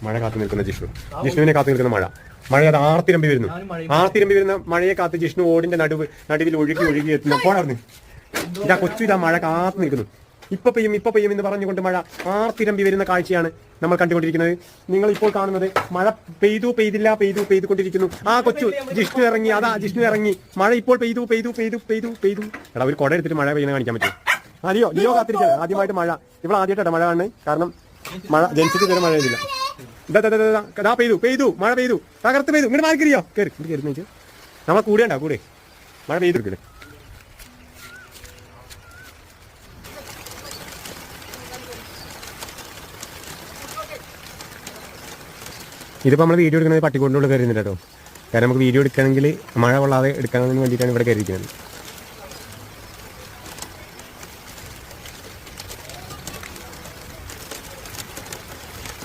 മഴ കാത്തു നിൽക്കുന്ന ജിഷ്ണുവിനെ കാത്തു നിൽക്കുന്ന മഴ അത് ആർത്തിരമ്പി വരുന്ന മഴയെ കാത്ത് ജിഷ്ണു ഓടിന്റെ നടുവിൽ ഒഴുകി എത്തുന്നു. പോണാർന്ന് ഇതാ കൊച്ചു ഇതാ മഴ കാത്തു നിൽക്കുന്നു. ഇപ്പൊ പെയ്യും എന്ന് പറഞ്ഞുകൊണ്ട് മഴ ആർത്തിരമ്പി വരുന്ന കാഴ്ചയാണ് നമ്മൾ കണ്ടുകൊണ്ടിരിക്കുന്നത്. നിങ്ങൾ ഇപ്പോൾ കാണുന്നത് മഴ പെയ്തുകൊണ്ടിരിക്കുന്നു. ആ കൊച്ചു ജിഷ്ണു ഇറങ്ങി മഴ ഇപ്പോൾ പെയ്തു. എടാ ഒരു കുട എടുത്തിട്ട് മഴ പെയ്യുന്ന കാണിക്കാൻ പറ്റും. ലിയോ കാത്തിരിക്കുക. ആദ്യമായിട്ട് മഴ ആദ്യമായിട്ടാണ് മഴ കാണുന്നത്. കാരണം മഴ ജനിച്ചിട്ട് ഇതുവരെ മഴ പെയ്തില്ല. ഇതാ പെയ്തു മഴ പെയ്തു തകർത്ത് പെയ്തു. ഇങ്ങോട്ട് മാറിക്കറിയോ കയറി നമ്മളെ കൂടെ മഴ പെയ്തു. ഇതിപ്പോൾ നമ്മൾ വീഡിയോ എടുക്കുന്നത് പട്ടിക്കൂടിൻ്റെ ഉള്ളിൽ കയറുന്നുണ്ട് കേട്ടോ. കാരണം നമുക്ക് വീഡിയോ എടുക്കണമെങ്കിൽ മഴ കൊള്ളാതെ എടുക്കാനതിന് വേണ്ടിയിട്ടാണ് ഇവിടെ കയറിയിരിക്കുന്നത്.